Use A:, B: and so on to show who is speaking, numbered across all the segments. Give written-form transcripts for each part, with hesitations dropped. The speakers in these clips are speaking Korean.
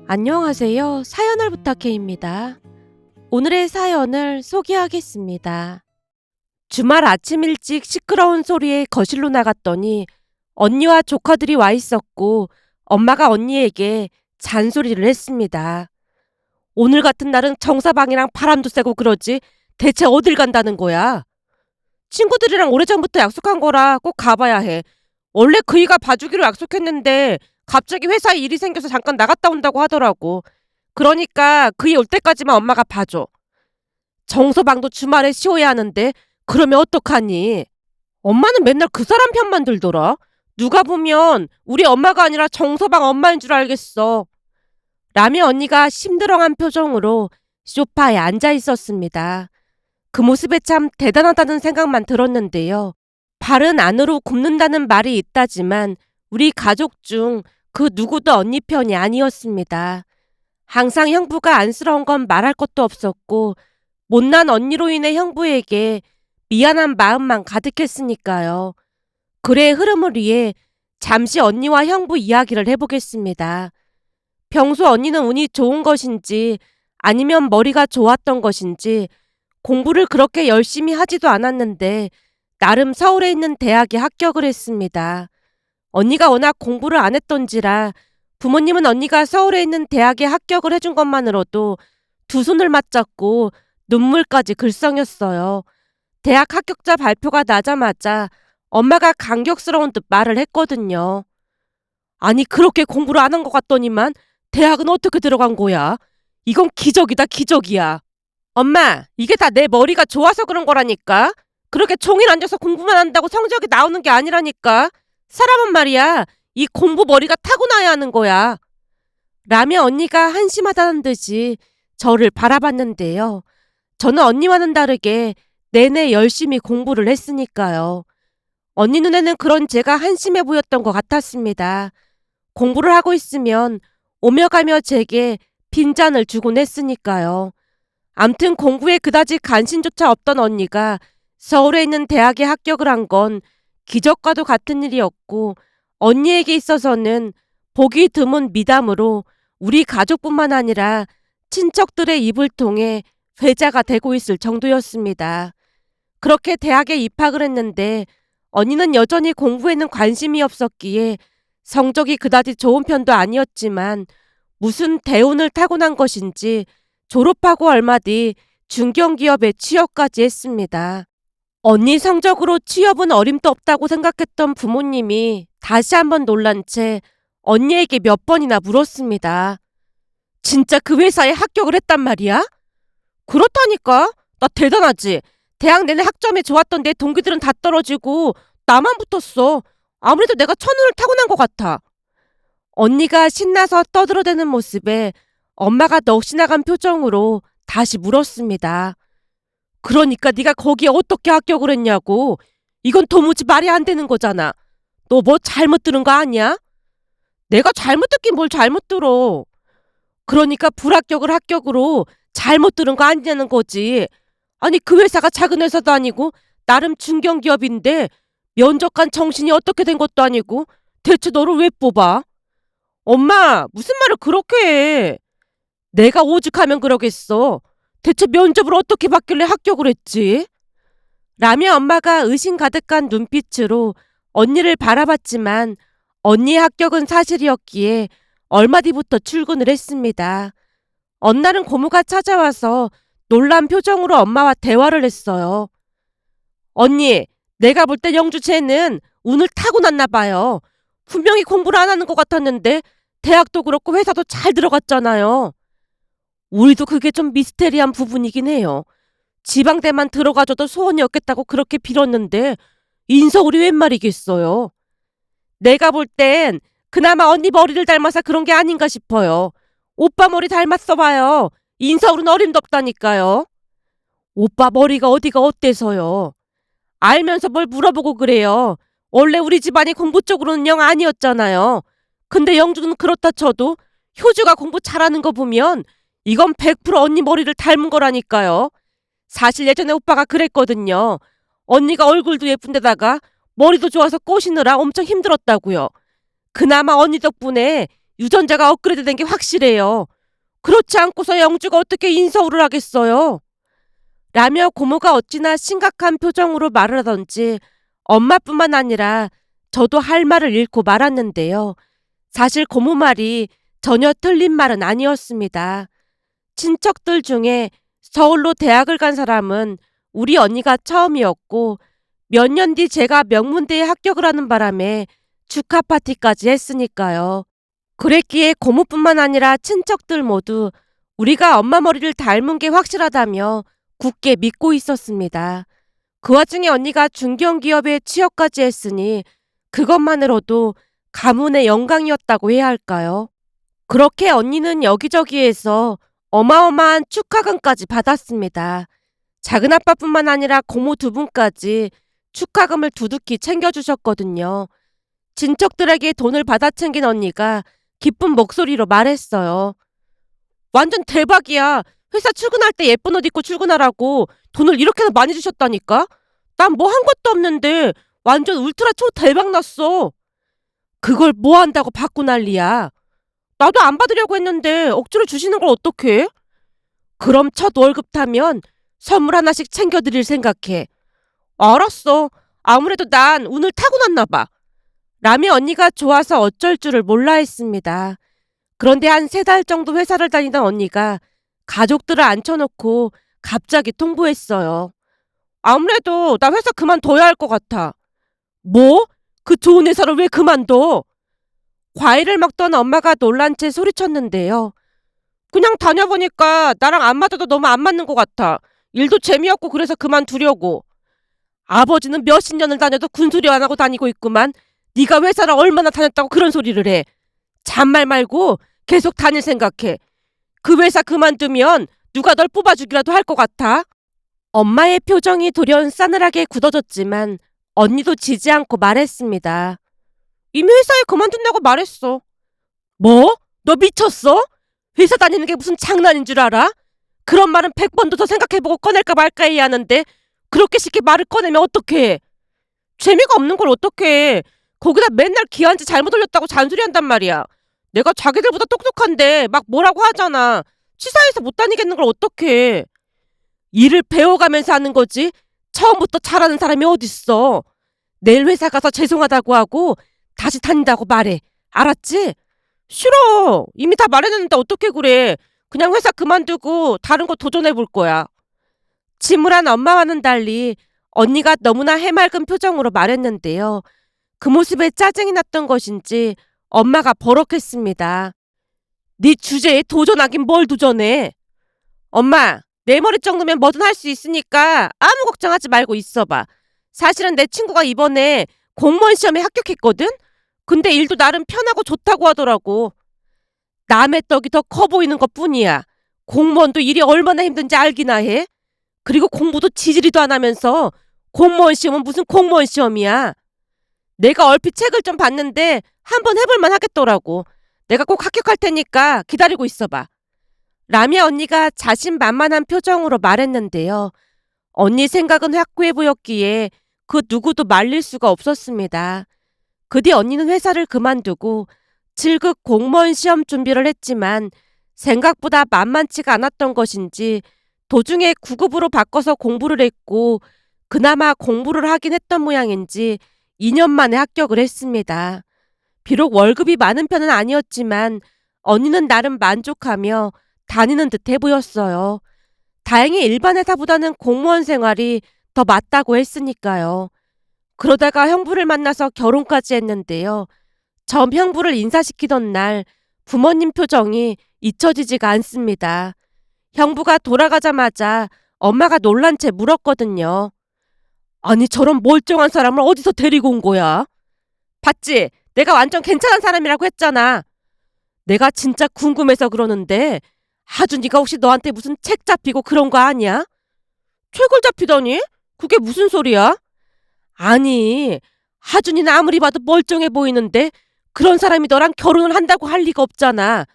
A: 안녕하세요. 사연을 부탁해입니다. 오늘의 사연을 소개하겠습니다. 주말 아침 일찍 시끄러운 소리에 거실로 나갔더니 언니와 조카들이 와 있었고 엄마가 언니에게 잔소리를 했습니다. 오늘 같은 날은 정사방이랑 바람도 쐬고 그러지 대체 어딜 간다는 거야? 친구들이랑 오래전부터 약속한 거라 꼭 가봐야 해. 원래 그이가 봐주기로 약속했는데 갑자기 회사에 일이 생겨서 잠깐 나갔다 온다고 하더라고. 그러니까 그이 올 때까지만 엄마가 봐줘. 정서방도 주말에 쉬어야 하는데 그러면 어떡하니? 엄마는 맨날 그 사람 편만 들더라. 누가 보면 우리 엄마가 아니라 정서방 엄마인 줄 알겠어. 라며 언니가 심드렁한 표정으로 소파에 앉아 있었습니다. 그 모습에 참 대단하다는 생각만 들었는데요. 발은 안으로 굽는다는 말이 있다지만 우리 가족 중 그 누구도 언니 편이 아니었습니다. 항상 형부가 안쓰러운 건 말할 것도 없었고 못난 언니로 인해 형부에게 미안한 마음만 가득했으니까요. 글의 흐름을 위해 잠시 언니와 형부 이야기를 해보겠습니다. 평소 언니는 운이 좋은 것인지 아니면 머리가 좋았던 것인지 공부를 그렇게 열심히 하지도 않았는데 나름 서울에 있는 대학에 합격을 했습니다. 언니가 워낙 공부를 안 했던지라 부모님은 언니가 서울에 있는 대학에 합격을 해준 것만으로도 두 손을 맞잡고 눈물까지 글썽였어요. 대학 합격자 발표가 나자마자 엄마가 감격스러운 듯 말을 했거든요. 아니 그렇게 공부를 안 한 것 같더니만 대학은 어떻게 들어간 거야? 이건 기적이다 기적이야. 엄마, 이게 다 내 머리가 좋아서 그런 거라니까. 그렇게 종일 앉아서 공부만 한다고 성적이 나오는 게 아니라니까. 사람은 말이야, 이 공부 머리가 타고나야 하는 거야. 라며 언니가 한심하다는 듯이 저를 바라봤는데요. 저는 언니와는 다르게 내내 열심히 공부를 했으니까요. 언니 눈에는 그런 제가 한심해 보였던 것 같았습니다. 공부를 하고 있으면 오며 가며 제게 빈잔을 주곤 했으니까요. 암튼 공부에 그다지 관심조차 없던 언니가 서울에 있는 대학에 합격을 한 건 기적과도 같은 일이었고 언니에게 있어서는 보기 드문 미담으로 우리 가족뿐만 아니라 친척들의 입을 통해 회자가 되고 있을 정도였습니다. 그렇게 대학에 입학을 했는데 언니는 여전히 공부에는 관심이 없었기에 성적이 그다지 좋은 편도 아니었지만 무슨 대운을 타고난 것인지 졸업하고 얼마 뒤 중견기업에 취업까지 했습니다. 언니 성적으로 취업은 어림도 없다고 생각했던 부모님이 다시 한번 놀란 채 언니에게 몇 번이나 물었습니다. 진짜 그 회사에 합격을 했단 말이야? 그렇다니까. 나 대단하지. 대학 내내 학점이 좋았던 내 동기들은 다 떨어지고 나만 붙었어. 아무래도 내가 천운을 타고난 것 같아. 언니가 신나서 떠들어대는 모습에 엄마가 넋이 나간 표정으로 다시 물었습니다. 그러니까 네가 거기에 어떻게 합격을 했냐고. 이건 도무지 말이 안 되는 거잖아. 너 뭐 잘못 들은 거 아니야? 내가 잘못 듣긴 뭘 잘못 들어. 그러니까 불합격을 합격으로 잘못 들은 거 아니냐는 거지. 아니 그 회사가 작은 회사도 아니고 나름 중견기업인데 면접관 정신이 어떻게 된 것도 아니고 대체 너를 왜 뽑아? 엄마 무슨 말을 그렇게 해. 내가 오죽하면 그러겠어. 대체 면접을 어떻게 받길래 합격을 했지? 라며 엄마가 의심 가득한 눈빛으로 언니를 바라봤지만 언니의 합격은 사실이었기에 얼마 뒤부터 출근을 했습니다. 어느 날은 고모가 찾아와서 놀란 표정으로 엄마와 대화를 했어요. 언니, 내가 볼 때 영주 쟤는 운을 타고났나 봐요. 분명히 공부를 안 하는 것 같았는데 대학도 그렇고 회사도 잘 들어갔잖아요. 우리도 그게 좀 미스테리한 부분이긴 해요. 지방대만 들어가줘도 소원이 없겠다고 그렇게 빌었는데 인서울이 웬 말이겠어요. 내가 볼 땐 그나마 언니 머리를 닮아서 그런 게 아닌가 싶어요. 오빠 머리 닮았어 봐요. 인서울은 어림도 없다니까요. 오빠 머리가 어디가 어때서요? 알면서 뭘 물어보고 그래요. 원래 우리 집안이 공부 쪽으로는 영 아니었잖아요. 근데 영주는 그렇다 쳐도 효주가 공부 잘하는 거 보면 이건 100% 언니 머리를 닮은 거라니까요. 사실 예전에 오빠가 그랬거든요. 언니가 얼굴도 예쁜데다가 머리도 좋아서 꼬시느라 엄청 힘들었다고요. 그나마 언니 덕분에 유전자가 업그레이드된 게 확실해요. 그렇지 않고서 영주가 어떻게 인서울을 하겠어요? 라며 고모가 어찌나 심각한 표정으로 말을 하던지 엄마뿐만 아니라 저도 할 말을 잃고 말았는데요. 사실 고모 말이 전혀 틀린 말은 아니었습니다. 친척들 중에 서울로 대학을 간 사람은 우리 언니가 처음이었고 몇 년 뒤 제가 명문대에 합격을 하는 바람에 축하 파티까지 했으니까요. 그랬기에 고모뿐만 아니라 친척들 모두 우리가 엄마 머리를 닮은 게 확실하다며 굳게 믿고 있었습니다. 그 와중에 언니가 중견기업에 취업까지 했으니 그것만으로도 가문의 영광이었다고 해야 할까요? 그렇게 언니는 여기저기에서 어마어마한 축하금까지 받았습니다. 작은아빠뿐만 아니라 고모 두 분까지 축하금을 두둑히 챙겨주셨거든요. 친척들에게 돈을 받아 챙긴 언니가 기쁜 목소리로 말했어요. 완전 대박이야. 회사 출근할 때 예쁜 옷 입고 출근하라고 돈을 이렇게나 많이 주셨다니까? 난 뭐 한 것도 없는데 완전 울트라 초 대박 났어. 그걸 뭐 한다고 받고 난리야. 나도 안 받으려고 했는데 억지로 주시는 걸 어떡해? 그럼 첫 월급 타면 선물 하나씩 챙겨드릴 생각해. 알았어. 아무래도 난 운을 타고났나 봐. 라며 언니가 좋아서 어쩔 줄을 몰라 했습니다. 그런데 한 3달 정도 회사를 다니던 언니가 가족들을 앉혀놓고 갑자기 통보했어요. 아무래도 나 회사 그만둬야 할 것 같아. 뭐? 그 좋은 회사를 왜 그만둬? 과일을 먹던 엄마가 놀란 채 소리쳤는데요. 그냥 다녀보니까 나랑 안 맞아도 너무 안 맞는 것 같아. 일도 재미없고 그래서 그만두려고. 아버지는 몇십 년을 다녀도 군소리 안 하고 다니고 있구만. 네가 회사를 얼마나 다녔다고 그런 소리를 해. 잔말 말고 계속 다닐 생각해. 그 회사 그만두면 누가 널 뽑아주기라도 할 것 같아? 엄마의 표정이 돌연 싸늘하게 굳어졌지만 언니도 지지 않고 말했습니다. 이미 회사에 그만둔다고 말했어. 뭐? 너 미쳤어? 회사 다니는 게 무슨 장난인 줄 알아? 그런 말은 100번도 더 생각해보고 꺼낼까 말까 해야 하는데 그렇게 쉽게 말을 꺼내면 어떡해? 재미가 없는 걸 어떡해? 거기다 맨날 기한제 잘못 올렸다고 잔소리한단 말이야. 내가 자기들보다 똑똑한데 막 뭐라고 하잖아. 치사해서 못 다니겠는 걸 어떡해? 일을 배워가면서 하는 거지. 처음부터 잘하는 사람이 어딨어. 내일 회사 가서 죄송하다고 하고 다시 다닌다고 말해. 알았지? 싫어. 이미 다 말했는데 어떻게 그래. 그냥 회사 그만두고 다른 거 도전해 볼 거야. 침울한 엄마와는 달리 언니가 너무나 해맑은 표정으로 말했는데요. 그 모습에 짜증이 났던 것인지 엄마가 버럭했습니다. 네 주제에 도전하긴 뭘 도전해. 엄마, 내 머리 정도면 뭐든 할 수 있으니까 아무 걱정하지 말고 있어봐. 사실은 내 친구가 이번에 공무원 시험에 합격했거든? 근데 일도 나름 편하고 좋다고 하더라고. 남의 떡이 더 커 보이는 것 뿐이야. 공무원도 일이 얼마나 힘든지 알기나 해? 그리고 공부도 지지리도 안 하면서 공무원 시험은 무슨 공무원 시험이야. 내가 얼핏 책을 좀 봤는데 한번 해볼만 하겠더라고. 내가 꼭 합격할 테니까 기다리고 있어봐. 라며 언니가 자신만만한 표정으로 말했는데요. 언니 생각은 확고해 보였기에 그 누구도 말릴 수가 없었습니다. 그 뒤 언니는 회사를 그만두고 질극 공무원 시험 준비를 했지만 생각보다 만만치가 않았던 것인지 도중에 9급으로 바꿔서 공부를 했고 그나마 공부를 하긴 했던 모양인지 2년 만에 합격을 했습니다. 비록 월급이 많은 편은 아니었지만 언니는 나름 만족하며 다니는 듯해 보였어요. 다행히 일반 회사보다는 공무원 생활이 더 맞다고 했으니까요. 그러다가 형부를 만나서 결혼까지 했는데요. 전 형부를 인사시키던 날 부모님 표정이 잊혀지지가 않습니다. 형부가 돌아가자마자 엄마가 놀란 채 물었거든요. 아니 저런 멀쩡한 사람을 어디서 데리고 온 거야? 봤지? 내가 완전 괜찮은 사람이라고 했잖아. 내가 진짜 궁금해서 그러는데 하준이가 혹시 너한테 무슨 책 잡히고 그런 거 아니야? 책을 잡히다니? 그게 무슨 소리야? 아니, 하준이는 아무리 봐도 멀쩡해 보이는데 그런 사람이 너랑 결혼을 한다고 할 리가 없잖아.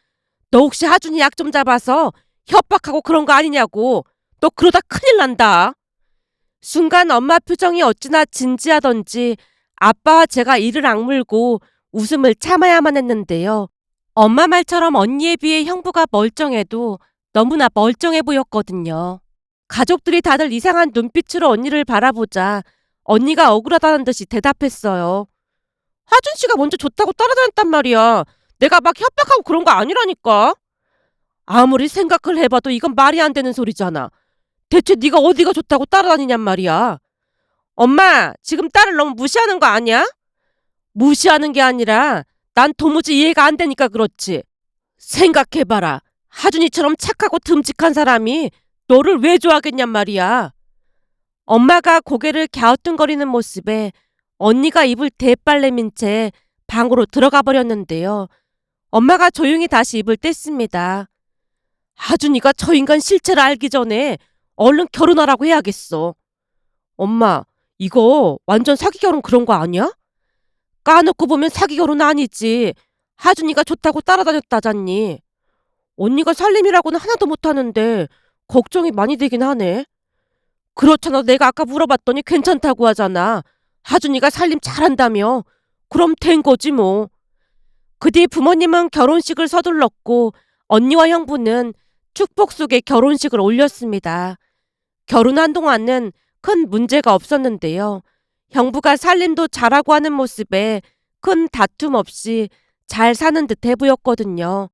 A: 너 혹시 하준이 약 좀 잡아서 협박하고 그런 거 아니냐고. 너 그러다 큰일 난다. 순간 엄마 표정이 어찌나 진지하던지 아빠와 제가 이를 악물고 웃음을 참아야만 했는데요. 엄마 말처럼 언니에 비해 형부가 멀쩡해도 너무나 멀쩡해 보였거든요. 가족들이 다들 이상한 눈빛으로 언니를 바라보자 언니가 억울하다는 듯이 대답했어요. 하준 씨가 먼저 좋다고 따라다녔단 말이야. 내가 막 협박하고 그런 거 아니라니까. 아무리 생각을 해봐도 이건 말이 안 되는 소리잖아. 대체 네가 어디가 좋다고 따라다니냔 말이야. 엄마, 지금 딸을 너무 무시하는 거 아니야? 무시하는 게 아니라 난 도무지 이해가 안 되니까 그렇지. 생각해봐라. 하준이처럼 착하고 듬직한 사람이 너를 왜 좋아하겠냔 말이야. 엄마가 고개를 갸우뚱거리는 모습에 언니가 입을 대빨래 민 채 방으로 들어가 버렸는데요. 엄마가 조용히 다시 입을 뗐습니다. 하준이가 저 인간 실체를 알기 전에 얼른 결혼하라고 해야겠어. 엄마, 이거 완전 사기 결혼 그런 거 아니야? 까놓고 보면 사기 결혼 아니지. 하준이가 좋다고 따라다녔다잖니. 언니가 살림이라고는 하나도 못하는데 걱정이 많이 되긴 하네. 그렇잖아. 내가 아까 물어봤더니 괜찮다고 하잖아. 하준이가 살림 잘한다며. 그럼 된 거지 뭐. 그 뒤 부모님은 결혼식을 서둘렀고 언니와 형부는 축복 속에 결혼식을 올렸습니다. 결혼한 동안은 큰 문제가 없었는데요. 형부가 살림도 잘하고 하는 모습에 큰 다툼 없이 잘 사는 듯해 보였거든요.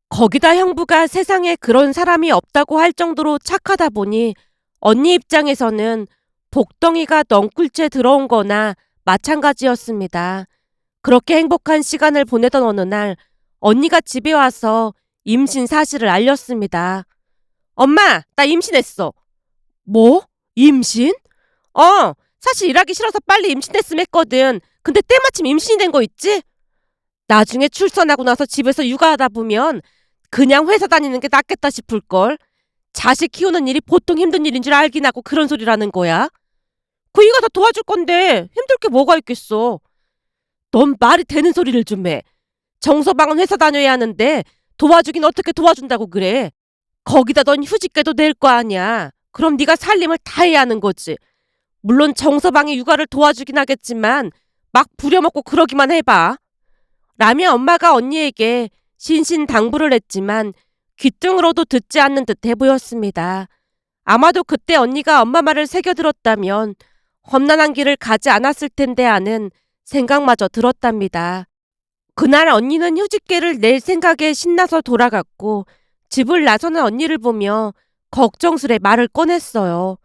A: 거기다 형부가 세상에 그런 사람이 없다고 할 정도로 착하다 보니 언니 입장에서는 복덩이가 넝쿨째 들어온 거나 마찬가지였습니다. 그렇게 행복한 시간을 보내던 어느 날 언니가 집에 와서 임신 사실을 알렸습니다. 엄마, 나 임신했어. 뭐? 임신? 사실 일하기 싫어서 빨리 임신했음 했거든. 근데 때마침 임신이 된 거 있지? 나중에 출산하고 나서 집에서 육아하다 보면 그냥 회사 다니는 게 낫겠다 싶을걸. 자식 키우는 일이 보통 힘든 일인 줄 알긴 하고 그런 소리라는 거야. 그이가 다 도와줄 건데 힘들 게 뭐가 있겠어. 넌 말이 되는 소리를 좀 해. 정서방은 회사 다녀야 하는데 도와주긴 어떻게 도와준다고 그래. 거기다 넌 휴직계도 낼 거 아니야. 그럼 네가 살림을 다 해야 하는 거지. 물론 정서방이 육아를 도와주긴 하겠지만 막 부려먹고 그러기만 해봐. 라며 엄마가 언니에게 신신당부를 했지만 귀등으로도 듣지 않는 듯해 보였습니다. 아마도 그때 언니가 엄마 말을 새겨들었다면 험난한 길을 가지 않았을 텐데 하는 생각마저 들었답니다. 그날 언니는 휴직계를 낼 생각에 신나서 돌아갔고 집을 나서는 언니를 보며 걱정스레 말을 꺼냈어요.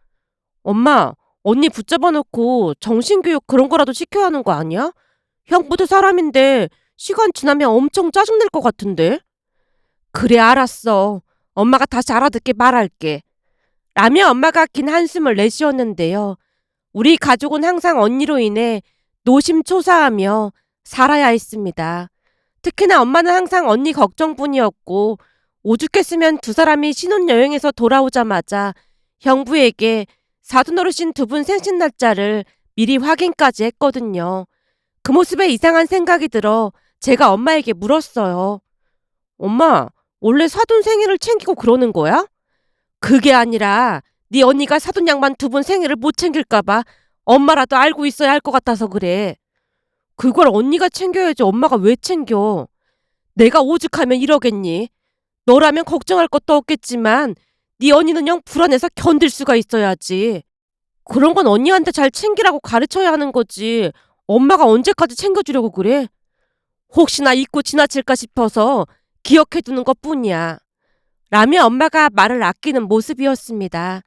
A: 엄마, 언니 붙잡아 놓고 정신교육 그런 거라도 시켜야 하는 거 아니야? 형부도 사람인데 시간 지나면 엄청 짜증낼 것 같은데? 그래, 알았어. 엄마가 다시 알아듣게 말할게. 라며 엄마가 긴 한숨을 내쉬었는데요. 우리 가족은 항상 언니로 인해 노심초사하며 살아야 했습니다. 특히나 엄마는 항상 언니 걱정뿐이었고 오죽했으면 두 사람이 신혼여행에서 돌아오자마자 형부에게 사돈어르신 두 분 생신 날짜를 미리 확인까지 했거든요. 그 모습에 이상한 생각이 들어 제가 엄마에게 물었어요. 엄마, 원래 사돈 생일을 챙기고 그러는 거야? 그게 아니라 네 언니가 사돈 양반 두 분 생일을 못 챙길까봐 엄마라도 알고 있어야 할 것 같아서 그래. 그걸 언니가 챙겨야지 엄마가 왜 챙겨? 내가 오죽하면 이러겠니? 너라면 걱정할 것도 없겠지만 네 언니는 영 불안해서 견딜 수가 있어야지. 그런 건 언니한테 잘 챙기라고 가르쳐야 하는 거지. 엄마가 언제까지 챙겨주려고 그래? 혹시나 잊고 지나칠까 싶어서 기억해두는 것뿐이야. 라며 엄마가 말을 아끼는 모습이었습니다.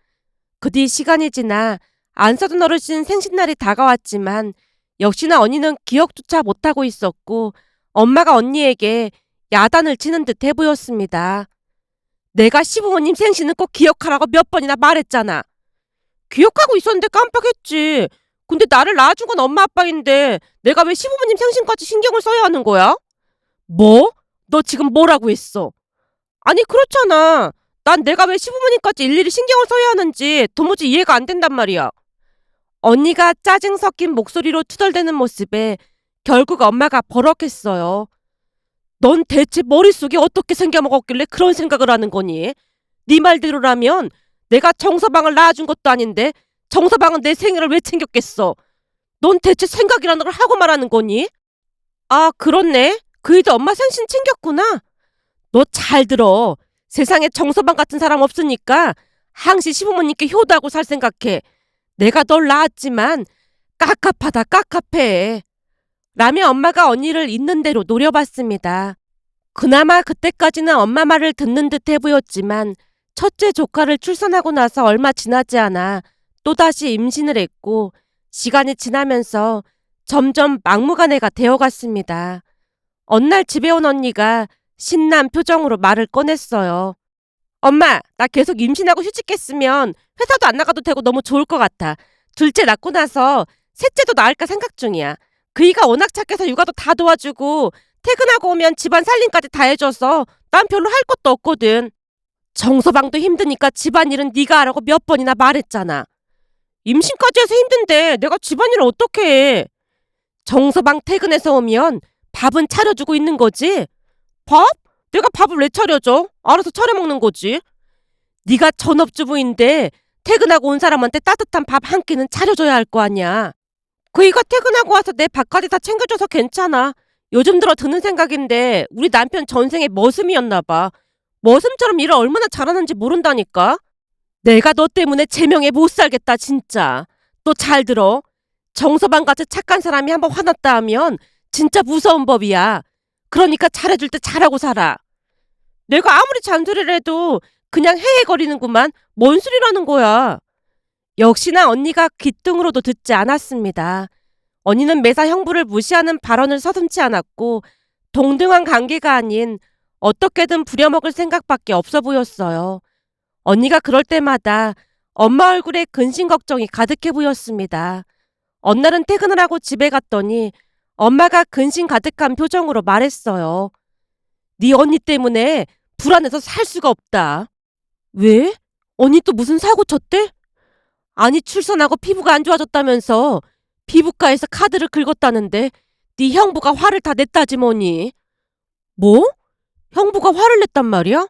A: 그 뒤 시간이 지나 안사돈 어르신 생신날이 다가왔지만 역시나 언니는 기억조차 못하고 있었고 엄마가 언니에게 야단을 치는 듯 해 보였습니다. 내가 시부모님 생신은 꼭 기억하라고 몇 번이나 말했잖아. 기억하고 있었는데 깜빡했지. 근데 나를 낳아준 건 엄마 아빠인데 내가 왜 시부모님 생신까지 신경을 써야 하는 거야? 뭐? 너 지금 뭐라고 했어? 아니 그렇잖아. 난 내가 왜 시부모님까지 일일이 신경을 써야 하는지 도무지 이해가 안 된단 말이야. 언니가 짜증 섞인 목소리로 투덜대는 모습에 결국 엄마가 버럭했어요. 넌 대체 머릿속이 어떻게 생겨먹었길래 그런 생각을 하는 거니? 네 말대로라면 내가 정서방을 낳아준 것도 아닌데 정서방은 내 생일을 왜 챙겼겠어? 넌 대체 생각이라는 걸 하고 말하는 거니? 아, 그렇네. 그이도 엄마 생신 챙겼구나. 너 잘 들어. 세상에 정서방 같은 사람 없으니까 항시 시부모님께 효도하고 살 생각해. 내가 널 낳았지만 깝깝하다 깝깝해. 라며 엄마가 언니를 있는 대로 노려봤습니다. 그나마 그때까지는 엄마 말을 듣는 듯해 보였지만 첫째 조카를 출산하고 나서 얼마 지나지 않아 또다시 임신을 했고 시간이 지나면서 점점 막무가내가 되어갔습니다. 어느 날 집에 온 언니가 신난 표정으로 말을 꺼냈어요. 엄마, 나 계속 임신하고 휴직했으면 회사도 안 나가도 되고 너무 좋을 것 같아. 둘째 낳고 나서 셋째도 낳을까 생각 중이야. 그이가 워낙 착해서 육아도 다 도와주고 퇴근하고 오면 집안 살림까지 다 해줘서 난 별로 할 것도 없거든. 정서방도 힘드니까 집안일은 네가 하라고 몇 번이나 말했잖아. 임신까지 해서 힘든데 내가 집안일을 어떻게 해. 정서방 퇴근해서 오면 밥은 차려주고 있는 거지? 밥? 내가 밥을 왜 차려줘? 알아서 차려 먹는 거지. 네가 전업주부인데 퇴근하고 온 사람한테 따뜻한 밥 한 끼는 차려줘야 할 거 아니야. 그이가 퇴근하고 와서 내 밥까지 다 챙겨줘서 괜찮아. 요즘 들어 드는 생각인데 우리 남편 전생에 머슴이었나 봐. 머슴처럼 일을 얼마나 잘하는지 모른다니까. 내가 너 때문에 제명에 못 살겠다 진짜. 너 잘 들어. 정서방같이 착한 사람이 한번 화났다 하면 진짜 무서운 법이야. 그러니까 잘해줄 때 잘하고 살아. 내가 아무리 잔소리를 해도 그냥 헤헤거리는구만. 뭔 소리라는 거야. 역시나 언니가 귓등으로도 듣지 않았습니다. 언니는 매사 형부를 무시하는 발언을 서슴지 않았고 동등한 관계가 아닌 어떻게든 부려먹을 생각밖에 없어 보였어요. 언니가 그럴 때마다 엄마 얼굴에 근심 걱정이 가득해 보였습니다. 어느 날은 퇴근을 하고 집에 갔더니 엄마가 근심 가득한 표정으로 말했어요. 네 언니 때문에 불안해서 살 수가 없다. 왜? 언니 또 무슨 사고 쳤대? 아니 출산하고 피부가 안 좋아졌다면서 피부과에서 카드를 긁었다는데 네 형부가 화를 다 냈다지 뭐니. 뭐? 형부가 화를 냈단 말이야?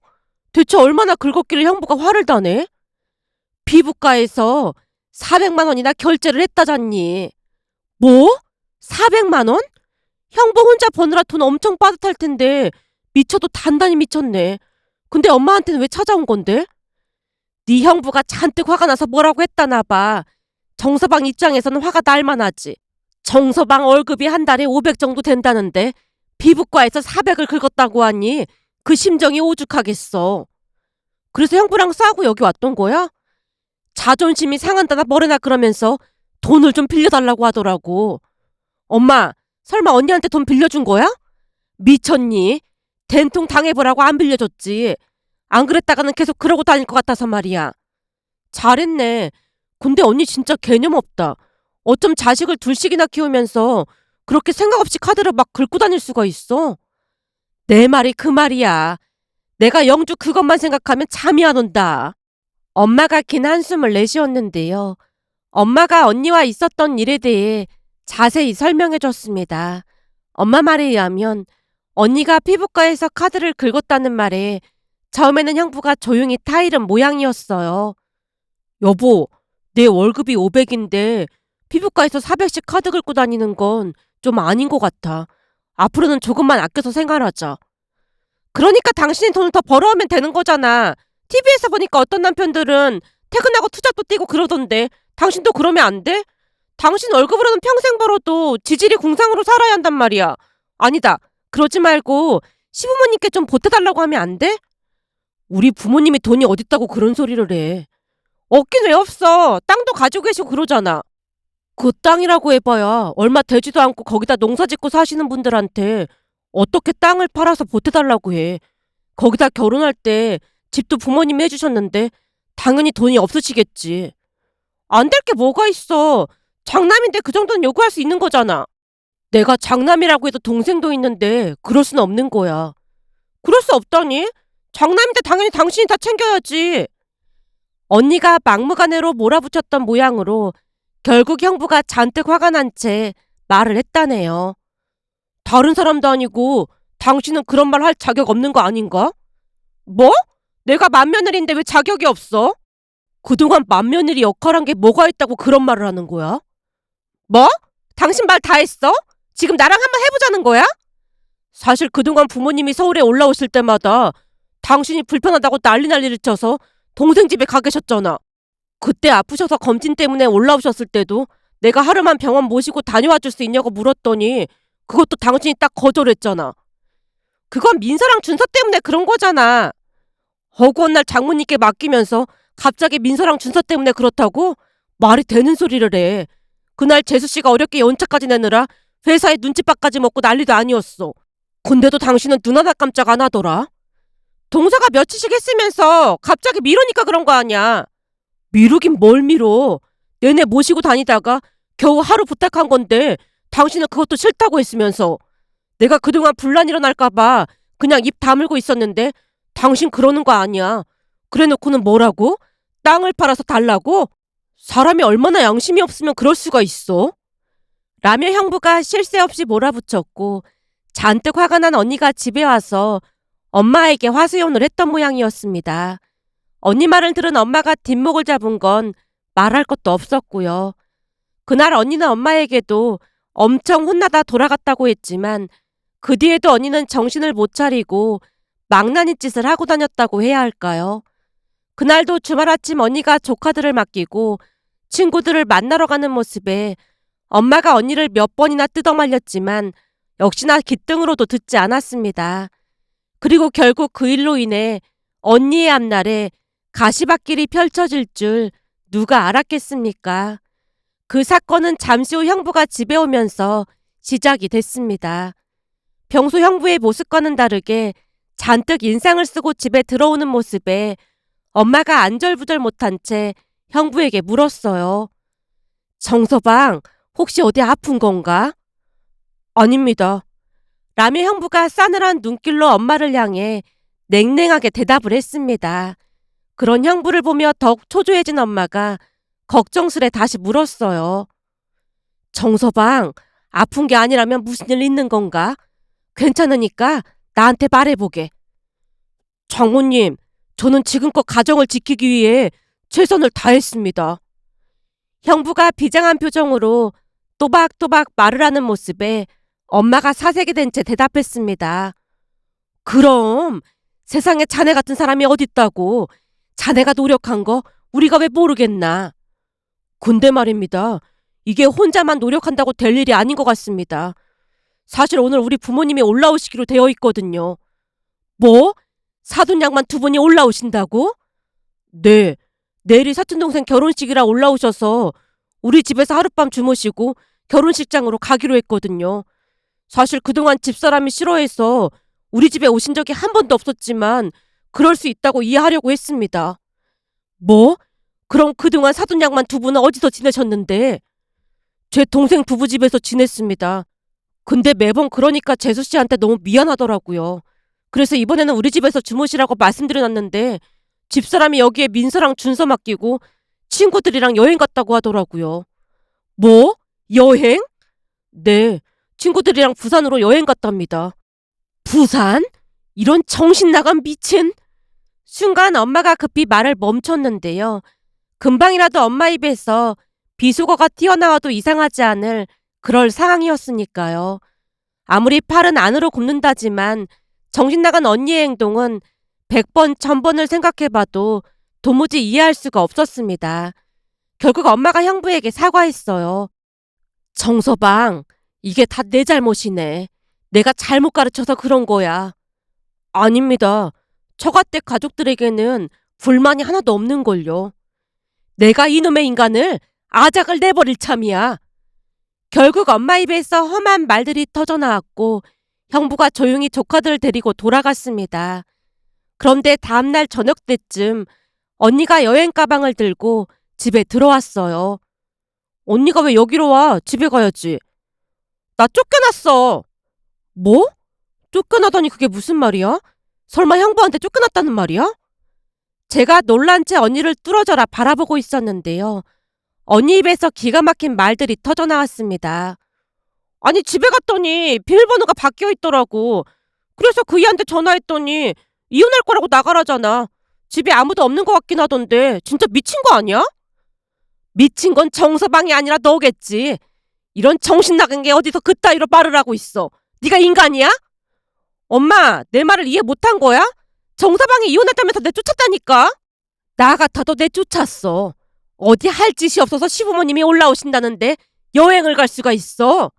A: 대체 얼마나 긁었길래 형부가 화를 다 내? 피부과에서 400만 원이나 결제를 했다잖니. 뭐? 400만 원? 형부 혼자 버느라 돈 엄청 빠듯할 텐데 미쳐도 단단히 미쳤네. 근데 엄마한테는 왜 찾아온 건데? 네 형부가 잔뜩 화가 나서 뭐라고 했다나 봐. 정서방 입장에서는 화가 날 만하지. 정서방 월급이 한 달에 500 정도 된다는데 피부과에서 400을 긁었다고 하니 그 심정이 오죽하겠어. 그래서 형부랑 싸우고 여기 왔던 거야? 자존심이 상한다나 뭐래나 그러면서 돈을 좀 빌려달라고 하더라고. 엄마, 설마 언니한테 돈 빌려준 거야? 미쳤니? 된통 당해보라고 안 빌려줬지. 안 그랬다가는 계속 그러고 다닐 것 같아서 말이야. 잘했네. 근데 언니 진짜 개념 없다. 어쩜 자식을 둘씩이나 키우면서 그렇게 생각 없이 카드를 막 긁고 다닐 수가 있어? 내 말이 그 말이야. 내가 영주 그것만 생각하면 잠이 안 온다. 엄마가 긴 한숨을 내쉬었는데요. 엄마가 언니와 있었던 일에 대해 자세히 설명해 줬습니다. 엄마 말에 의하면 언니가 피부과에서 카드를 긁었다는 말에 처음에는 형부가 조용히 타이른 모양이었어요. 여보, 내 월급이 500인데 피부과에서 400씩 카드 긁고 다니는 건 좀 아닌 것 같아. 앞으로는 조금만 아껴서 생활하자. 그러니까 당신이 돈을 더 벌어오면 되는 거잖아. TV에서 보니까 어떤 남편들은 퇴근하고 투잡도 뛰고 그러던데 당신도 그러면 안 돼? 당신 월급으로는 평생 벌어도 지질이 궁상으로 살아야 한단 말이야. 아니다. 그러지 말고 시부모님께 좀 보태달라고 하면 안 돼? 우리 부모님이 돈이 어딨다고 그런 소리를 해. 없긴 왜 없어. 땅도 가지고 계시고 그러잖아. 그 땅이라고 해봐야 얼마 되지도 않고 거기다 농사 짓고 사시는 분들한테 어떻게 땅을 팔아서 보태달라고 해. 거기다 결혼할 때 집도 부모님이 해주셨는데 당연히 돈이 없으시겠지. 안 될 게 뭐가 있어. 장남인데 그 정도는 요구할 수 있는 거잖아. 내가 장남이라고 해도 동생도 있는데 그럴 수는 없는 거야. 그럴 수 없다니? 장남인데 당연히 당신이 다 챙겨야지. 언니가 막무가내로 몰아붙였던 모양으로 결국 형부가 잔뜩 화가 난 채 말을 했다네요. 다른 사람도 아니고 당신은 그런 말 할 자격 없는 거 아닌가? 뭐? 내가 맏며느리인데 왜 자격이 없어? 그동안 맏며느리 역할한 게 뭐가 있다고 그런 말을 하는 거야? 뭐? 당신 말 다 했어? 지금 나랑 한번 해보자는 거야? 사실 그동안 부모님이 서울에 올라오실 때마다 당신이 불편하다고 난리를 쳐서 동생 집에 가 계셨잖아. 그때 아프셔서 검진 때문에 올라오셨을 때도 내가 하루만 병원 모시고 다녀와 줄 수 있냐고 물었더니 그것도 당신이 딱 거절했잖아. 그건 민서랑 준서 때문에 그런 거잖아. 허구한 날 장모님께 맡기면서 갑자기 민서랑 준서 때문에 그렇다고? 말이 되는 소리를 해. 그날 재수씨가 어렵게 연차까지 내느라 회사에 눈칫밥까지 먹고 난리도 아니었어. 근데도 당신은 눈 하나 깜짝 안 하더라. 동서가 며칠씩 했으면서 갑자기 미루니까 그런 거 아니야. 미루긴 뭘 미뤄. 내내 모시고 다니다가 겨우 하루 부탁한 건데 당신은 그것도 싫다고 했으면서. 내가 그동안 분란 일어날까봐 그냥 입 다물고 있었는데 당신 그러는 거 아니야. 그래놓고는 뭐라고? 땅을 팔아서 달라고? 사람이 얼마나 양심이 없으면 그럴 수가 있어? 라며 형부가 쉴 새 없이 몰아붙였고 잔뜩 화가 난 언니가 집에 와서 엄마에게 화수연을 했던 모양이었습니다. 언니 말을 들은 엄마가 뒷목을 잡은 건 말할 것도 없었고요. 그날 언니는 엄마에게도 엄청 혼나다 돌아갔다고 했지만 그 뒤에도 언니는 정신을 못 차리고 망나니 짓을 하고 다녔다고 해야 할까요? 그날도 주말 아침 언니가 조카들을 맡기고 친구들을 만나러 가는 모습에 엄마가 언니를 몇 번이나 뜯어말렸지만 역시나 귓등으로도 듣지 않았습니다. 그리고 결국 그 일로 인해 언니의 앞날에 가시밭길이 펼쳐질 줄 누가 알았겠습니까? 그 사건은 잠시 후 형부가 집에 오면서 시작이 됐습니다. 평소 형부의 모습과는 다르게 잔뜩 인상을 쓰고 집에 들어오는 모습에 엄마가 안절부절 못한 채 형부에게 물었어요. 정서방, 혹시 어디 아픈 건가? 아닙니다. 라며 형부가 싸늘한 눈길로 엄마를 향해 냉랭하게 대답을 했습니다. 그런 형부를 보며 더욱 초조해진 엄마가 걱정스레 다시 물었어요. 정서방, 아픈 게 아니라면 무슨 일 있는 건가? 괜찮으니까 나한테 말해보게. 장모님, 저는 지금껏 가정을 지키기 위해 최선을 다했습니다. 형부가 비장한 표정으로 또박또박 말을 하는 모습에 엄마가 사색이 된 채 대답했습니다. 그럼 세상에 자네 같은 사람이 어딨다고. 자네가 노력한 거 우리가 왜 모르겠나. 근데 말입니다. 이게 혼자만 노력한다고 될 일이 아닌 것 같습니다. 사실 오늘 우리 부모님이 올라오시기로 되어 있거든요. 뭐? 사돈양만 두 분이 올라오신다고? 네. 내일이 사촌동생 결혼식이라 올라오셔서 우리 집에서 하룻밤 주무시고 결혼식장으로 가기로 했거든요. 사실 그동안 집사람이 싫어해서 우리 집에 오신 적이 한 번도 없었지만 그럴 수 있다고 이해하려고 했습니다. 뭐? 그럼 그동안 사돈양만 두 분은 어디서 지내셨는데? 제 동생 부부 집에서 지냈습니다. 근데 매번 그러니까 재수 씨한테 너무 미안하더라고요. 그래서 이번에는 우리 집에서 주무시라고 말씀드려놨는데 집사람이 여기에 민서랑 준서 맡기고 친구들이랑 여행 갔다고 하더라고요. 뭐? 여행? 네, 친구들이랑 부산으로 여행 갔답니다. 부산? 이런 정신 나간 미친! 순간 엄마가 급히 말을 멈췄는데요. 금방이라도 엄마 입에서 비속어가 튀어나와도 이상하지 않을 그럴 상황이었으니까요. 아무리 팔은 안으로 굽는다지만 정신 나간 언니의 행동은 100번, 1000번을 생각해봐도 도무지 이해할 수가 없었습니다. 결국 엄마가 형부에게 사과했어요. 정서방, 이게 다 내 잘못이네. 내가 잘못 가르쳐서 그런 거야. 아닙니다. 처가댁 가족들에게는 불만이 하나도 없는걸요. 내가 이놈의 인간을 아작을 내버릴 참이야. 결국 엄마 입에서 험한 말들이 터져나왔고 형부가 조용히 조카들을 데리고 돌아갔습니다. 그런데 다음날 저녁 때쯤 언니가 여행 가방을 들고 집에 들어왔어요. 언니가 왜 여기로 와? 집에 가야지. 나 쫓겨났어. 뭐? 쫓겨나다니 그게 무슨 말이야? 설마 형부한테 쫓겨났다는 말이야? 제가 놀란 채 언니를 뚫어져라 바라보고 있었는데요. 언니 입에서 기가 막힌 말들이 터져나왔습니다. 아니 집에 갔더니 비밀번호가 바뀌어 있더라고. 그래서 그이한테 전화했더니 이혼할 거라고 나가라잖아. 집에 아무도 없는 것 같긴 하던데 진짜 미친 거 아니야? 미친 건 정서방이 아니라 너겠지. 이런 정신 나간 게 어디서 그따위로 말을 하고 있어. 네가 인간이야? 엄마, 내 말을 이해 못한 거야? 정서방이 이혼했다면서 내쫓았다니까? 나 같아도 내쫓았어. 어디 할 짓이 없어서 시부모님이 올라오신다는데 여행을 갈 수가 있어?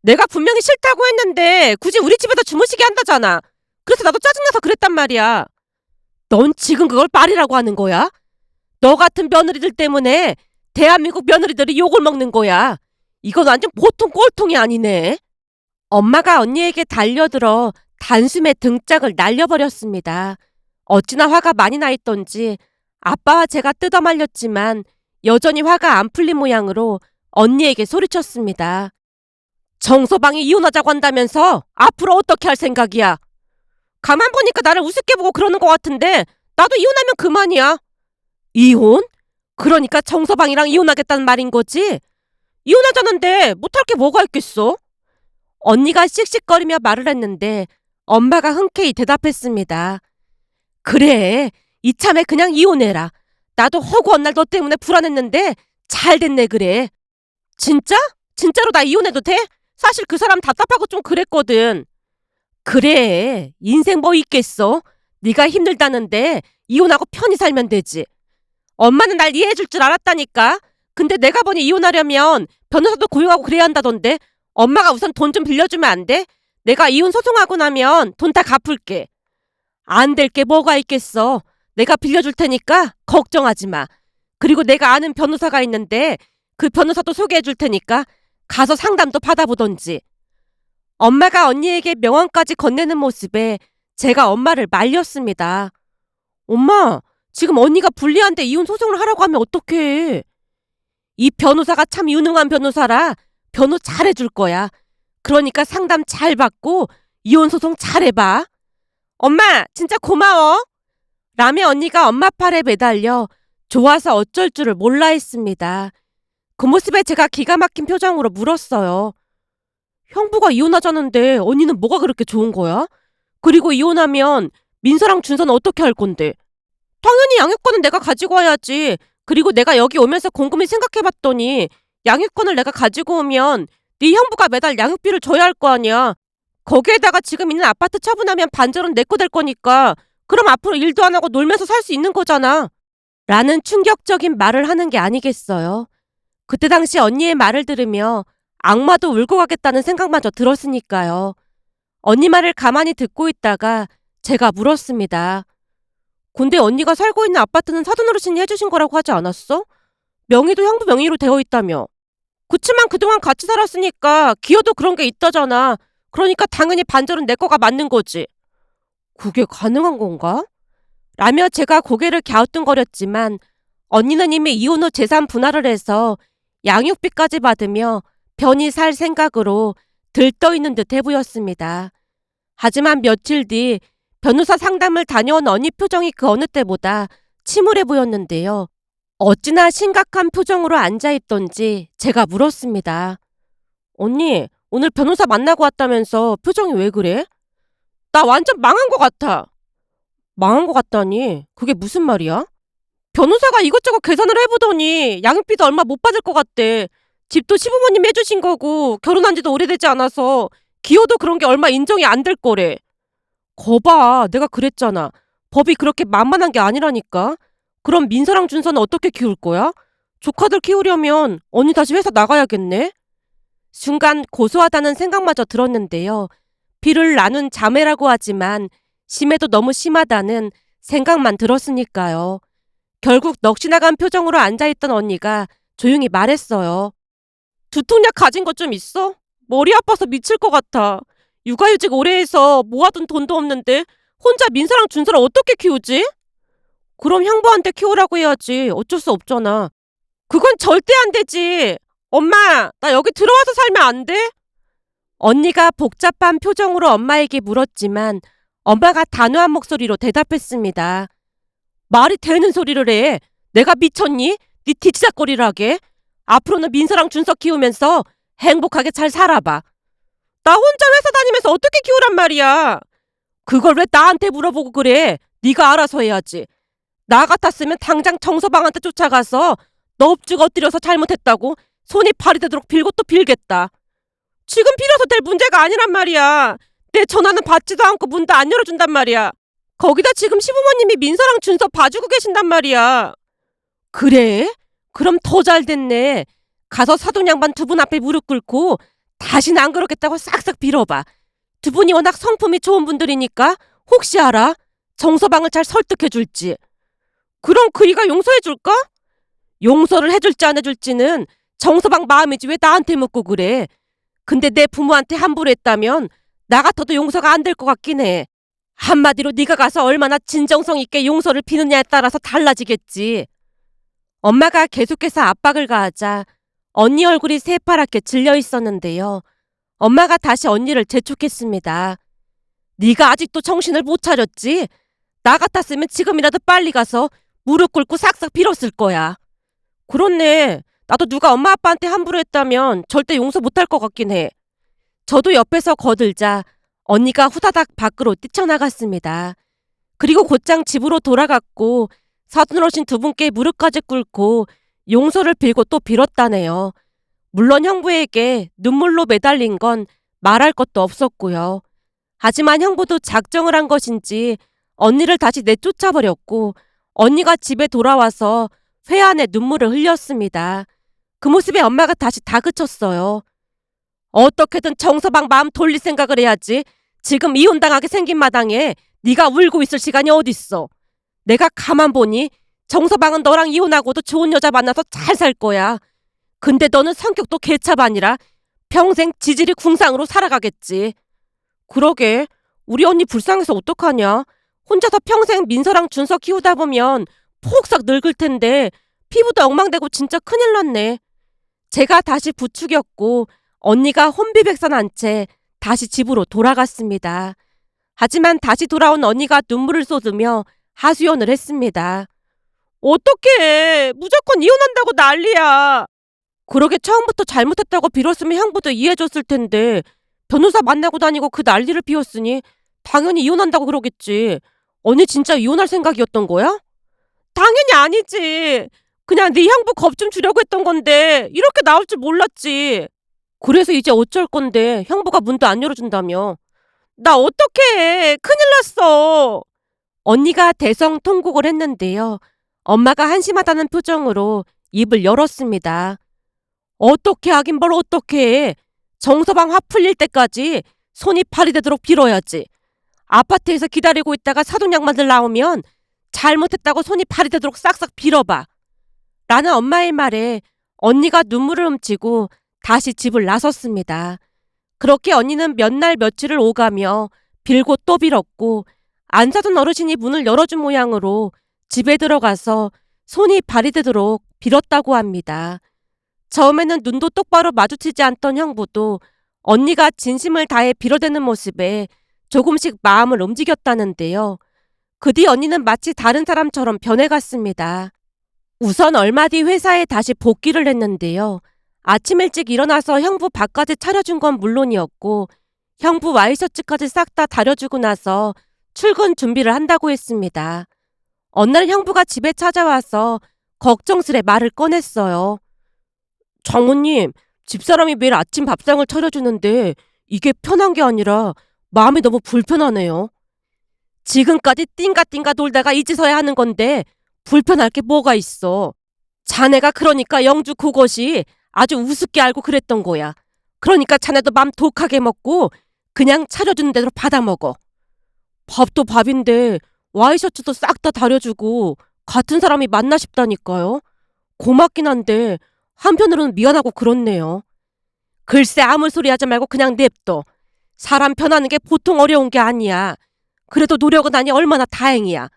A: 내가 분명히 싫다고 했는데 굳이 우리 집에서 주무시게 한다잖아. 그래서 나도 짜증나서 그랬단 말이야. 넌 지금 그걸 말이라고 하는 거야? 너 같은 며느리들 때문에 대한민국 며느리들이 욕을 먹는 거야. 이건 완전 보통 꼴통이 아니네. 엄마가 언니에게 달려들어 단숨에 등짝을 날려버렸습니다. 어찌나 화가 많이 나 있던지 아빠와 제가 뜯어말렸지만 여전히 화가 안 풀린 모양으로 언니에게 소리쳤습니다. 정서방이 이혼하자고 한다면서 앞으로 어떻게 할 생각이야? 가만 보니까 나를 우습게 보고 그러는 것 같은데 나도 이혼하면 그만이야. 이혼? 그러니까 정서방이랑 이혼하겠다는 말인 거지? 이혼하자는데 못할 게 뭐가 있겠어? 언니가 씩씩거리며 말을 했는데 엄마가 흔쾌히 대답했습니다. 그래, 이참에 그냥 이혼해라. 나도 허구한 날 너 때문에 불안했는데 잘 됐네 그래. 진짜? 진짜로 나 이혼해도 돼? 사실 그 사람 답답하고 좀 그랬거든. 그래, 인생 뭐 있겠어? 네가 힘들다는데 이혼하고 편히 살면 되지. 엄마는 날 이해해줄 줄 알았다니까. 근데 내가 보니 이혼하려면 변호사도 고용하고 그래야 한다던데 엄마가 우선 돈 좀 빌려주면 안 돼? 내가 이혼 소송하고 나면 돈 다 갚을게. 안 될 게 뭐가 있겠어. 내가 빌려줄 테니까 걱정하지 마. 그리고 내가 아는 변호사가 있는데 그 변호사도 소개해 줄 테니까 가서 상담도 받아보던지. 엄마가 언니에게 명언까지 건네는 모습에 제가 엄마를 말렸습니다. 엄마, 지금 언니가 불리한데 이혼 소송을 하라고 하면 어떡해. 이 변호사가 참 유능한 변호사라 변호 잘해줄 거야. 그러니까 상담 잘 받고 이혼 소송 잘해봐. 엄마, 진짜 고마워. 라며 언니가 엄마 팔에 매달려 좋아서 어쩔 줄을 몰라 했습니다. 그 모습에 제가 기가 막힌 표정으로 물었어요. 형부가 이혼하자는데 언니는 뭐가 그렇게 좋은 거야? 그리고 이혼하면 민서랑 준서는 어떻게 할 건데? 당연히 양육권은 내가 가지고 와야지. 그리고 내가 여기 오면서 곰곰이 생각해봤더니 양육권을 내가 가지고 오면 네 형부가 매달 양육비를 줘야 할 거 아니야. 거기에다가 지금 있는 아파트 처분하면 반절은 내 거 될 거니까 그럼 앞으로 일도 안 하고 놀면서 살 수 있는 거잖아. 라는 충격적인 말을 하는 게 아니겠어요. 그때 당시 언니의 말을 들으며 악마도 울고 가겠다는 생각마저 들었으니까요. 언니 말을 가만히 듣고 있다가 제가 물었습니다. 근데 언니가 살고 있는 아파트는 사돈어르신이 해주신 거라고 하지 않았어? 명의도 형부 명의로 되어 있다며. 그치만 그동안 같이 살았으니까 기여도 그런 게 있다잖아. 그러니까 당연히 반절은 내 거가 맞는 거지. 그게 가능한 건가? 라며 제가 고개를 갸우뚱거렸지만 언니는 이미 이혼 후 재산 분할을 해서 양육비까지 받으며 편히 살 생각으로 들떠있는 듯해 보였습니다. 하지만 며칠 뒤 변호사 상담을 다녀온 언니 표정이 그 어느 때보다 침울해 보였는데요. 어찌나 심각한 표정으로 앉아있던지 제가 물었습니다. 언니, 오늘 변호사 만나고 왔다면서 표정이 왜 그래? 나 완전 망한 것 같아. 망한 것 같다니? 그게 무슨 말이야? 변호사가 이것저것 계산을 해보더니 양육비도 얼마 못 받을 것 같대. 집도 시부모님이 해주신 거고 결혼한 지도 오래되지 않아서 기여도 그런 게 얼마 인정이 안 될 거래. 거봐, 내가 그랬잖아. 법이 그렇게 만만한 게 아니라니까. 그럼 민서랑 준서는 어떻게 키울 거야? 조카들 키우려면 언니 다시 회사 나가야겠네? 순간 고소하다는 생각마저 들었는데요. 피를 나눈 자매라고 하지만 심해도 너무 심하다는 생각만 들었으니까요. 결국 넋이 나간 표정으로 앉아있던 언니가 조용히 말했어요. 두통약 가진 거 좀 있어? 머리 아파서 미칠 것 같아. 육아휴직 오래 해서 모아둔 돈도 없는데 혼자 민서랑 준서를 어떻게 키우지? 그럼 형부한테 키우라고 해야지. 어쩔 수 없잖아. 그건 절대 안 되지. 엄마, 나 여기 들어와서 살면 안 돼? 언니가 복잡한 표정으로 엄마에게 물었지만 엄마가 단호한 목소리로 대답했습니다. 말이 되는 소리를 해. 내가 미쳤니? 네 뒤치다꺼리를 하게. 앞으로는 민서랑 준서 키우면서 행복하게 잘 살아봐. 나 혼자 회사 다니면서 어떻게 키우란 말이야. 그걸 왜 나한테 물어보고 그래. 네가 알아서 해야지. 나 같았으면 당장 정서방한테 쫓아가서 넙죽 엎드려서 잘못했다고 손이 발이 되도록 빌고 또 빌겠다. 지금 빌어서 될 문제가 아니란 말이야. 내 전화는 받지도 않고 문도 안 열어준단 말이야. 거기다 지금 시부모님이 민서랑 준서 봐주고 계신단 말이야. 그래? 그럼 더 잘 됐네. 가서 사돈 양반 두 분 앞에 무릎 꿇고 다시는 안 그러겠다고 싹싹 빌어봐. 두 분이 워낙 성품이 좋은 분들이니까 혹시 알아? 정서방을 잘 설득해줄지. 그럼 그이가 용서해줄까? 용서를 해줄지 안 해줄지는 정서방 마음이지 왜 나한테 묻고 그래. 근데 내 부모한테 함부로 했다면 나 같아도 용서가 안 될 것 같긴 해. 한마디로 네가 가서 얼마나 진정성 있게 용서를 비느냐에 따라서 달라지겠지. 엄마가 계속해서 압박을 가하자 언니 얼굴이 새파랗게 질려 있었는데요. 엄마가 다시 언니를 재촉했습니다. 네가 아직도 정신을 못 차렸지? 나 같았으면 지금이라도 빨리 가서 무릎 꿇고 싹싹 빌었을 거야. 그렇네. 나도 누가 엄마 아빠한테 함부로 했다면 절대 용서 못할 것 같긴 해. 저도 옆에서 거들자 언니가 후다닥 밖으로 뛰쳐나갔습니다. 그리고 곧장 집으로 돌아갔고 사돈 어르신 두 분께 무릎까지 꿇고 용서를 빌고 또 빌었다네요. 물론 형부에게 눈물로 매달린 건 말할 것도 없었고요. 하지만 형부도 작정을 한 것인지 언니를 다시 내쫓아버렸고 언니가 집에 돌아와서 회 안에 눈물을 흘렸습니다. 그 모습에 엄마가 다시 다그쳤어요. 어떻게든 정서방 마음 돌릴 생각을 해야지. 지금 이혼당하게 생긴 마당에 네가 울고 있을 시간이 어딨어. 내가 가만 보니 정서방은 너랑 이혼하고도 좋은 여자 만나서 잘 살 거야. 근데 너는 성격도 개차반이라 평생 지질이 궁상으로 살아가겠지. 그러게 우리 언니 불쌍해서 어떡하냐. 혼자서 평생 민서랑 준서 키우다 보면 폭삭 늙을 텐데 피부도 엉망되고 진짜 큰일 났네. 제가 다시 부추겼고 언니가 혼비백산한 채 다시 집으로 돌아갔습니다. 하지만 다시 돌아온 언니가 눈물을 쏟으며 하소연을 했습니다. 어떡해. 무조건 이혼한다고 난리야. 그러게 처음부터 잘못했다고 빌었으면 형부도 이해해줬을 텐데 변호사 만나고 다니고 그 난리를 피웠으니 당연히 이혼한다고 그러겠지. 언니 진짜 이혼할 생각이었던 거야? 당연히 아니지. 그냥 네 형부 겁 좀 주려고 했던 건데 이렇게 나올 줄 몰랐지. 그래서 이제 어쩔 건데 형부가 문도 안 열어준다며. 나 어떡해. 큰일 났어. 언니가 대성통곡을 했는데요. 엄마가 한심하다는 표정으로 입을 열었습니다. 어떻게 하긴 뭘 어떻게 해. 정서방 화 풀릴 때까지 손이 발이 되도록 빌어야지. 아파트에서 기다리고 있다가 사돈 양반들 나오면 잘못했다고 손이 발이 되도록 싹싹 빌어봐. 라는 엄마의 말에 언니가 눈물을 훔치고 다시 집을 나섰습니다. 그렇게 언니는 몇 날 며칠을 오가며 빌고 또 빌었고 안 사돈 어르신이 문을 열어준 모양으로 집에 들어가서 손이 발이 되도록 빌었다고 합니다. 처음에는 눈도 똑바로 마주치지 않던 형부도 언니가 진심을 다해 빌어대는 모습에 조금씩 마음을 움직였다는데요. 그 뒤 언니는 마치 다른 사람처럼 변해갔습니다. 우선 얼마 뒤 회사에 다시 복귀를 했는데요. 아침 일찍 일어나서 형부 밥까지 차려준 건 물론이었고 형부 와이셔츠까지 싹 다 다려주고 나서 출근 준비를 한다고 했습니다. 어느 날 형부가 집에 찾아와서 걱정스레 말을 꺼냈어요. 장모님, 집사람이 매일 아침 밥상을 차려주는데 이게 편한 게 아니라 마음이 너무 불편하네요. 지금까지 띵가띵가 놀다가 이제서야 하는 건데 불편할 게 뭐가 있어. 자네가 그러니까 영주 그것이 아주 우습게 알고 그랬던 거야. 그러니까 자네도 맘 독하게 먹고 그냥 차려주는 대로 받아 먹어. 밥도 밥인데 와이셔츠도 싹 다 다려주고 같은 사람이 맞나 싶다니까요. 고맙긴 한데 한편으로는 미안하고 그렇네요. 글쎄 아무 소리 하지 말고 그냥 냅둬. 사람 편하는 게 보통 어려운 게 아니야. 그래도 노력은 하니 얼마나 다행이야.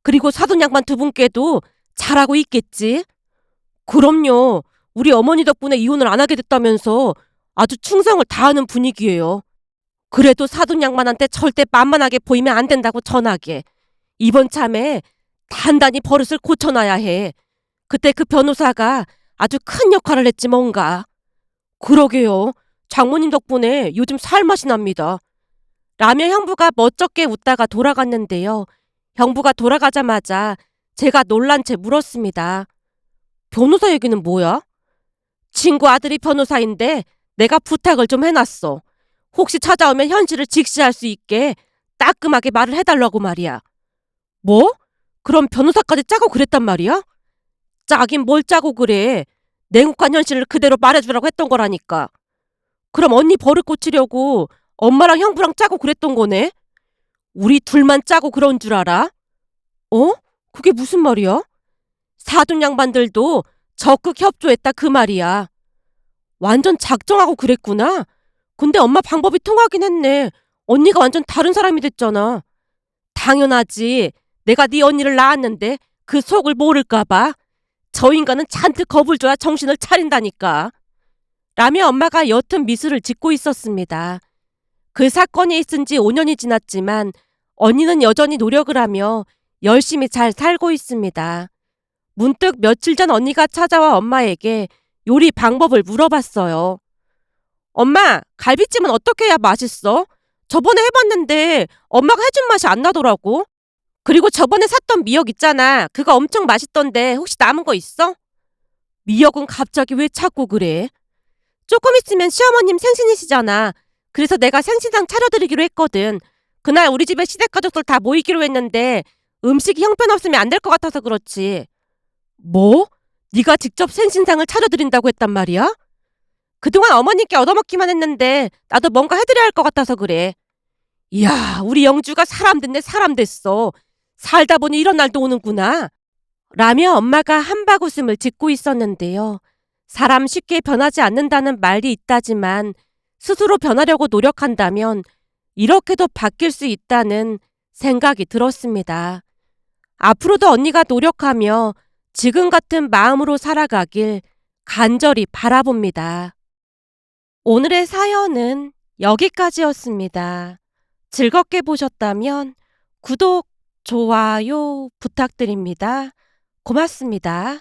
A: 그리고 사돈 양반 두 분께도 잘하고 있겠지? 그럼요. 우리 어머니 덕분에 이혼을 안 하게 됐다면서 아주 충성을 다하는 분위기예요. 그래도 사돈 양반한테 절대 만만하게 보이면 안 된다고 전하게. 이번 참에 단단히 버릇을 고쳐놔야 해. 그때 그 변호사가 아주 큰 역할을 했지 뭔가. 그러게요. 장모님 덕분에 요즘 살맛이 납니다. 라며 형부가 멋쩍게 웃다가 돌아갔는데요. 형부가 돌아가자마자 제가 놀란 채 물었습니다. 변호사 얘기는 뭐야? 친구 아들이 변호사인데 내가 부탁을 좀 해놨어. 혹시 찾아오면 현실을 직시할 수 있게 따끔하게 말을 해달라고 말이야. 뭐? 그럼 변호사까지 짜고 그랬단 말이야? 짜긴 뭘 짜고 그래. 냉혹한 현실을 그대로 말해주라고 했던 거라니까. 그럼 언니 버릇 고치려고 엄마랑 형부랑 짜고 그랬던 거네? 우리 둘만 짜고 그런 줄 알아? 어? 그게 무슨 말이야? 사돈 양반들도 적극 협조했다 그 말이야. 완전 작정하고 그랬구나. 근데 엄마 방법이 통하긴 했네. 언니가 완전 다른 사람이 됐잖아. 당연하지. 내가 네 언니를 낳았는데 그 속을 모를까 봐. 저 인간은 잔뜩 겁을 줘야 정신을 차린다니까. 라며 엄마가 옅은 미소를 짓고 있었습니다. 그 사건이 있은 지 5년이 지났지만 언니는 여전히 노력을 하며 열심히 잘 살고 있습니다. 문득 며칠 전 언니가 찾아와 엄마에게 요리 방법을 물어봤어요. 엄마, 갈비찜은 어떻게 해야 맛있어? 저번에 해봤는데 엄마가 해준 맛이 안 나더라고. 그리고 저번에 샀던 미역 있잖아. 그거 엄청 맛있던데 혹시 남은 거 있어? 미역은 갑자기 왜 찾고 그래? 조금 있으면 시어머님 생신이시잖아. 그래서 내가 생신상 차려드리기로 했거든. 그날 우리 집에 시댁가족들 다 모이기로 했는데 음식이 형편없으면 안 될 것 같아서 그렇지. 뭐? 네가 직접 생신상을 차려드린다고 했단 말이야? 그동안 어머니께 얻어먹기만 했는데 나도 뭔가 해드려야 할 것 같아서 그래. 이야, 우리 영주가 사람 됐네 사람 됐어. 살다 보니 이런 날도 오는구나. 라며 엄마가 한바구음을 짓고 있었는데요. 사람 쉽게 변하지 않는다는 말이 있다지만 스스로 변하려고 노력한다면 이렇게도 바뀔 수 있다는 생각이 들었습니다. 앞으로도 언니가 노력하며 지금 같은 마음으로 살아가길 간절히 바라봅니다. 오늘의 사연은 여기까지였습니다. 즐겁게 보셨다면 구독, 좋아요 부탁드립니다. 고맙습니다.